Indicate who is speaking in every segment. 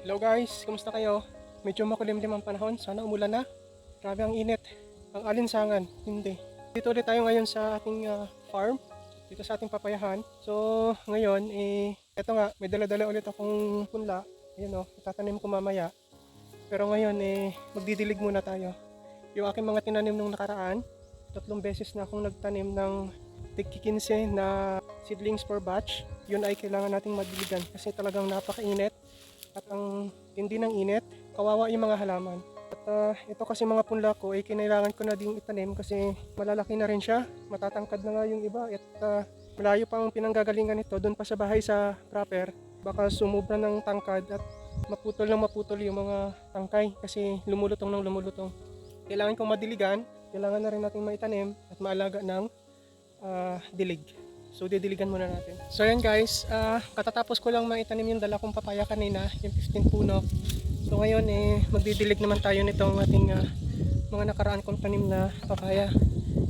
Speaker 1: Hello guys, kumusta kayo? Medyo makulimlim ang panahon, sana umulan na. Grabe ang init, ang alinsangan, hindi. Dito ulit tayo ngayon sa ating farm, dito sa ating papayahan. So ngayon, eto nga, may dala-dala ulit akong punla. Ayan o, itatanim ko mamaya. Pero ngayon, magdidilig muna tayo. Yung aking mga tinanim nung nakaraan, 3 beses na akong nagtanim ng tig 15 na seedlings per batch. Yun ay kailangan nating madiligan kasi talagang napakainit. At ang tindi ng init, kawawa yung mga halaman. At ito kasi mga punla ko ay kinailangan ko na ding itanim kasi malalaki na rin siya. Matatangkad na nga yung iba at malayo pa ang pinanggagalingan nito doon pa sa bahay sa proper. Baka sumubra ng tangkad at maputol yung mga tangkay kasi lumulutong ng lumulutong. Kailangan kong madiligan, kailangan na rin nating maitanim at maalaga ng dilig. So didiligan muna natin. So ayan guys, katatapos ko lang maitanim yung dala kong papaya kanina, yung 15 puno. So ngayon magdidilig naman tayo nitong ating mga nakaraan kong tanim na papaya.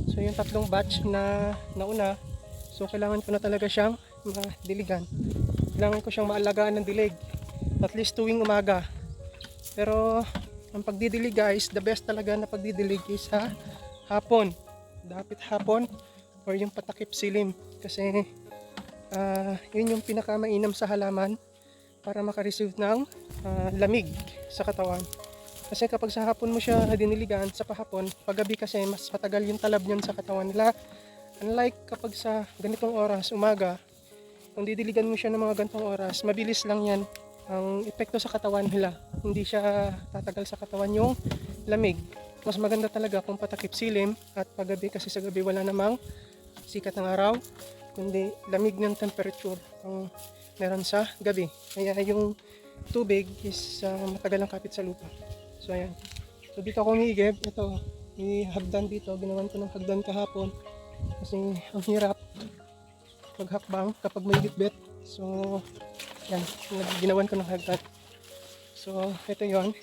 Speaker 1: So yung 3 batch na nauna, so kailangan ko na talaga siyang madiligan. Kailangan ko siyang maalagaan ng dilig. At least tuwing umaga. Pero ang pagdidilig guys, the best talaga na pagdidilig is sa hapon. Dapit hapon or yung patakip silim. Kasi yun yung pinakamainam sa halaman para makareceive ng lamig sa katawan. Kasi kapag sa hapon mo siya diniligan sa pahapon, paggabi kasi mas matagal yung talab niyan sa katawan nila. Unlike kapag sa ganitong oras, umaga, kung didiligan mo siya ng mga ganitong oras, mabilis lang yan ang epekto sa katawan nila. Hindi siya tatagal sa katawan yung lamig. Mas maganda talaga kung patakip silim at paggabi kasi sa gabi wala namang sikat ng araw, kundi lamig ng temperature ang meron sa gabi. Kaya yung tubig is matagal ang kapit sa lupa. So ayan. So dito ako umiigib. Ito, may hagdan dito. Ginawan ko ng hagdan kahapon. Kasi ang hirap maghakbang kapag may bitbit. So yan, ginawan ko ng hagdan. So ito yon.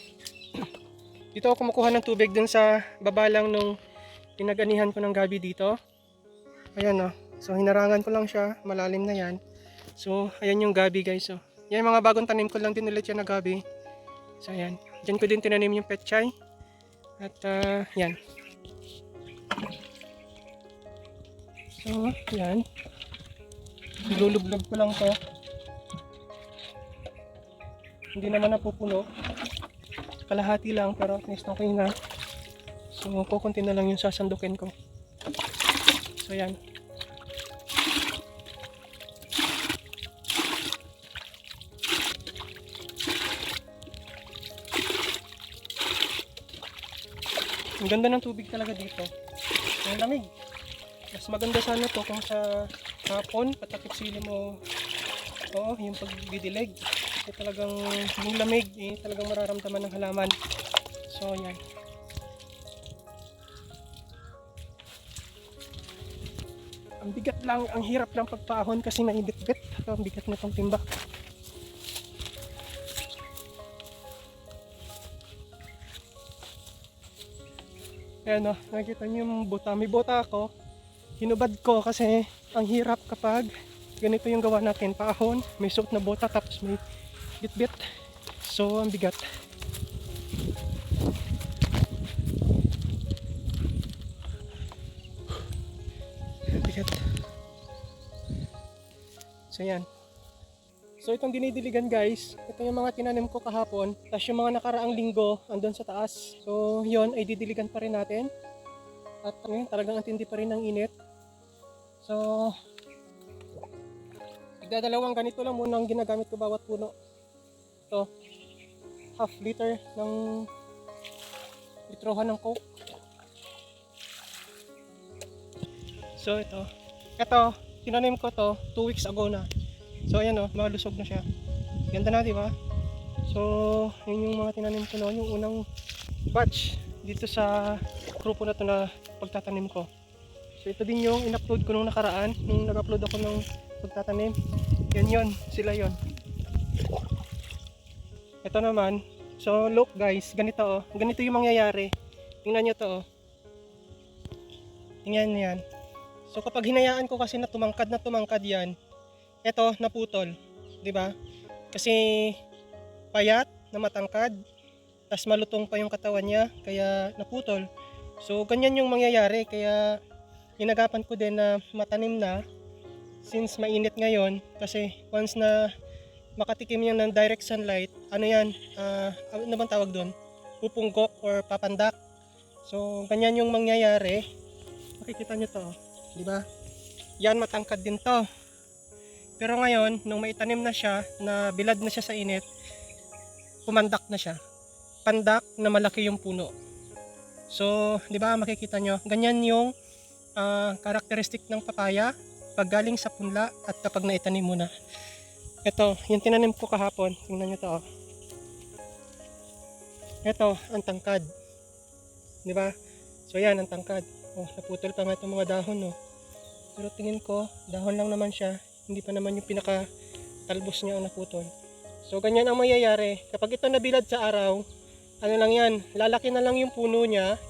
Speaker 1: Dito ako kumukuha ng tubig dun sa baba lang nung pinaganihan ko ng gabi dito. Ayan o. So hinarangan ko lang siya. Malalim na yan. So ayan yung gabi guys. So, yan mga bagong tanim ko lang din ulit yan na gabi. So ayan. Diyan ko din tinanim yung petchay. At yan. So yan. Ilulublog ko lang to. Hindi naman napupuno. Kalahati lang pero at least okay na. So kukunti na lang yung sasandukin ko. So yan. Ang ganda ng tubig talaga dito. Ang lamig. Mas maganda sana to kung sa hapon, patakip sili mo. Oo, yung pagdidilig. Kasi talagang yung lamig, talagang mararamdaman ng halaman. So yan. Ang bigat lang, ang hirap lang pagpaahon kasi maibit-bit. Ang bigat na itong timba. Ayan o, nakikita niyo yung buta. May buta ako. Hinubad ko kasi ang hirap kapag ganito yung gawa natin. Paahon, may suot na buta tapos may bit-bit. So, ang bigat. Bigat. So yan. So itong dinidiligan guys, ito yung mga tinanim ko kahapon. Tapos yung mga nakaraang linggo andun sa taas. So yon ay didiligan pa rin natin. At ngayon talagang antindi pa rin ng init. So igdadalawang ganito lang muna ang ginagamit ko bawat puno. Ito, half liter ng litrohan ng Coke. So ito, tinanim ko to 2 weeks ago na. So ayan o, malusog na siya. Ganda na, di ba? So, yun yung mga tinanim ko noon, yung unang batch dito sa grupo na to na pagtatanim ko. So ito din yung in-upload ko nung nakaraan, nung nag-upload ako ng pagtatanim. Yan, sila yon. Ito naman, so look guys, ganito oh. Ganito yung mangyayari. Tingnan nyo to oh. Tingnan nyo yan. So kapag hinayaan ko kasi na tumangkad yan, eto naputol, 'di ba? Kasi payat, na matangkad, tas malutong pa yung katawan niya, kaya naputol. So ganyan yung mangyayari, kaya inagapan ko din na matanim na since mainit ngayon, kasi once na makatikim yan ng direct sunlight, ano yan, ano bang tawag doon? Pupunggok or papandak. So ganyan yung mangyayari. Makikita nyo to, di ba? Yan, matangkad din to. Pero ngayon, nung maitanim na siya, na bilad na siya sa init, pumandak na siya. Pandak na malaki yung puno. So, di ba, makikita nyo, ganyan yung karakteristik ng papaya pag galing sa punla at kapag naitanim mo na. Ito, yung tinanim ko kahapon, tingnan nyo to. Ito, ang tangkad. Di ba? So yan, ang tangkad. Oh, naputol pa nga itong mga dahon, no. Pero tingin ko, dahon lang naman siya. Hindi pa naman yung pinaka talbos niya ang naputol. So ganyan ang mangyayari. Kapag ito nabilad sa araw, ano lang yan, lalaki na lang yung puno niya.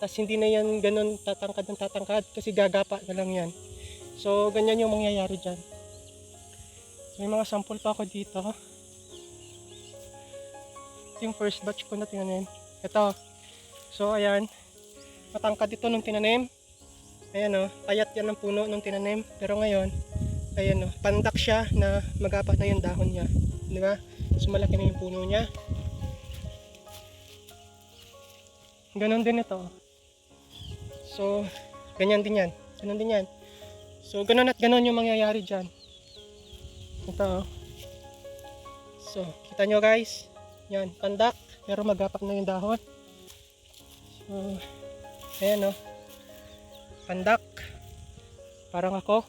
Speaker 1: Tapos hindi na yan ganun tatangkad ng tatangkad kasi gagapa na lang yan. So ganyan yung mangyayari dyan. So, may mga sample pa ako dito. Ito yung first batch ko na tinanim. Ito. So ayan, matangkad ito nung tinanim. Ayan o, payat yan ng puno nung tinanim. Pero ngayon, ayan o, pandak siya na magapat na yung dahon niya. Di ba? So malaki na yung puno niya. Ganon din ito. So, ganyan din yan. Ganon din yan. So, ganon at ganon yung mangyayari dyan. Ito o. So, kita nyo guys. Yan, pandak. Pero magapak na yung dahon. So, ayan o. Pandak. Parang ako.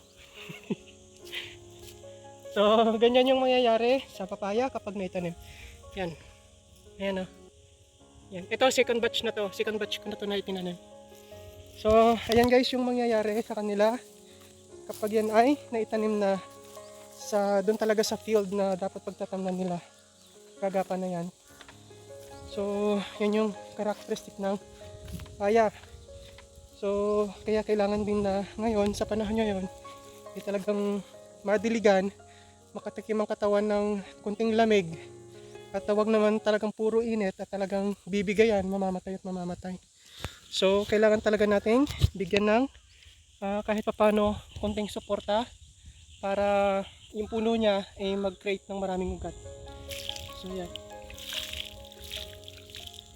Speaker 1: So, ganyan yung mangyayari sa papaya kapag naitanim. Yan. Ayan o. Yan. Ito, second batch na to. Second batch ko na to na itinanim. So, ayan guys yung mangyayari sa kanila kapag yan ay naitanim na sa doon talaga sa field na dapat pagtatamnan nila. Gagapa na yan. So, yan yung characteristic ng papaya. So, kaya kailangan din na ngayon, sa panahon ngayon, ay talagang madiligan, makatikim ang katawan ng kunting lamig, at wag naman talagang puro init at talagang bibigayan, mamamatay at mamamatay. So, kailangan talaga nating bigyan ng kahit papano kunting suporta para yung puno niya ay mag-create ng maraming ugat. So, yan.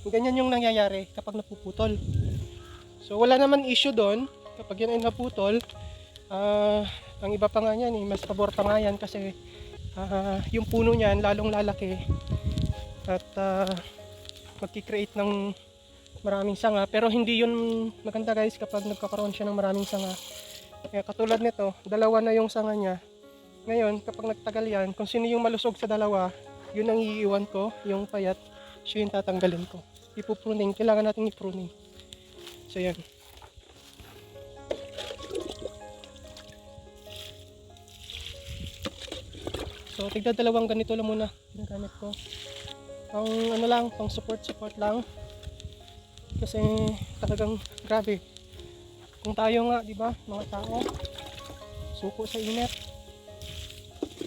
Speaker 1: Ganyan yung nangyayari kapag napuputol. So wala naman issue doon kapag yan ay naputol. Ang iba pa nga yan, mas pabor pa nga yan kasi yung puno niyan lalong lalaki at magki-create ng maraming sanga. Pero hindi yun maganda guys kapag nagkakaroon siya ng maraming sanga. Kaya katulad nito, dalawa na yung sanga niya. Ngayon kapag nagtagal yan, kung sino yung malusog sa dalawa, yun ang iiwan ko, yung payat, siya yung tatanggalin ko. Ipupruning, kailangan natin i-pruning. So yan. So tigda dalawang ganito lang muna ginagamit ko. Ang ano lang, pang support lang. Kasi talagang grabe. Kung tayo nga, di ba, mga tao, suko sa init.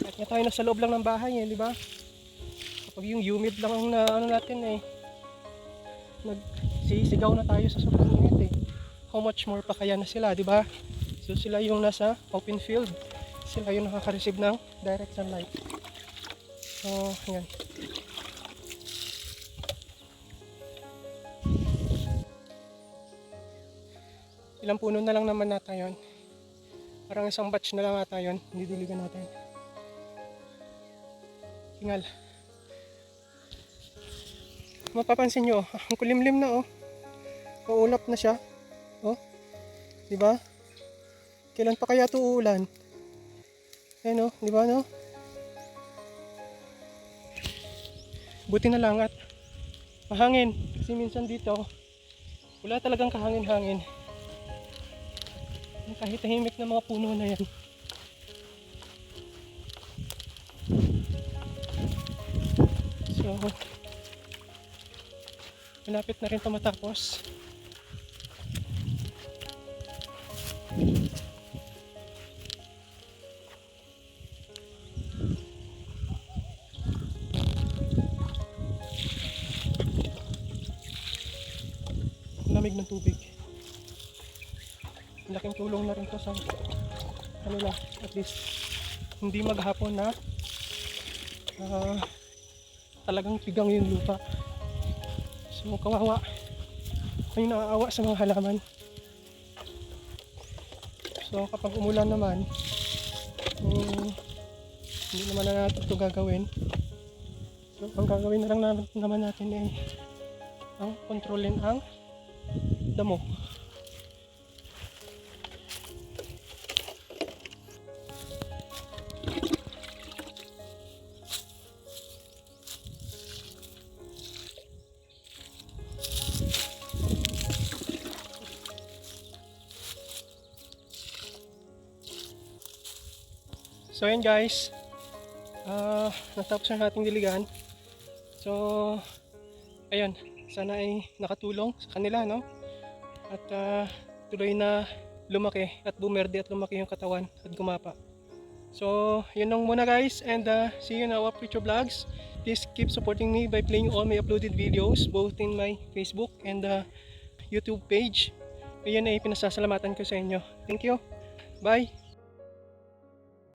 Speaker 1: At nga tayo nasa loob lang ng bahay, di ba? Kapag yung humid lang ang ano natin nagsisigaw na tayo sa sobrang init How much more pa kaya na sila, di ba? So sila yung nasa open field. Sila yung nakaka-receive ng direct sunlight. So, ayan. Ilang puno na lang naman nata yun. Parang isang batch na lang nata yun. Didiligan natin. Tingal. Mapapansin nyo, ang kulimlim na Uulap na siya. Di ba? Kailan pa kaya ito uulan? Ayan di ba no? Buti na lang at mahangin. Kasi minsan dito, wala talagang kahangin-hangin. Kahit tahimik na mga puno na yan. So, malapit na rin ito matapos. lamig ng tubig. Laking tulong na rin to sa kanila, at least hindi maghapon na talagang pigang yung lupa. So kawawa, ay naaawa sa mga halaman. So kapag umulan naman, hindi naman na natin ito gagawin. So ang gagawin na lang naman natin ay ang kontrolin ang damo. So ayan guys, natapos na nating diligan. So ayun, sana ay nakatulong sa kanila, no? At tuloy na lumaki at bumerde at lumaki yung katawan at gumapa. So yun lang muna guys, and see you in our future vlogs. Please keep supporting me by playing all my uploaded videos both in my Facebook and YouTube page. Ayun ay pinasasalamatan ko sa inyo. Thank you. Bye.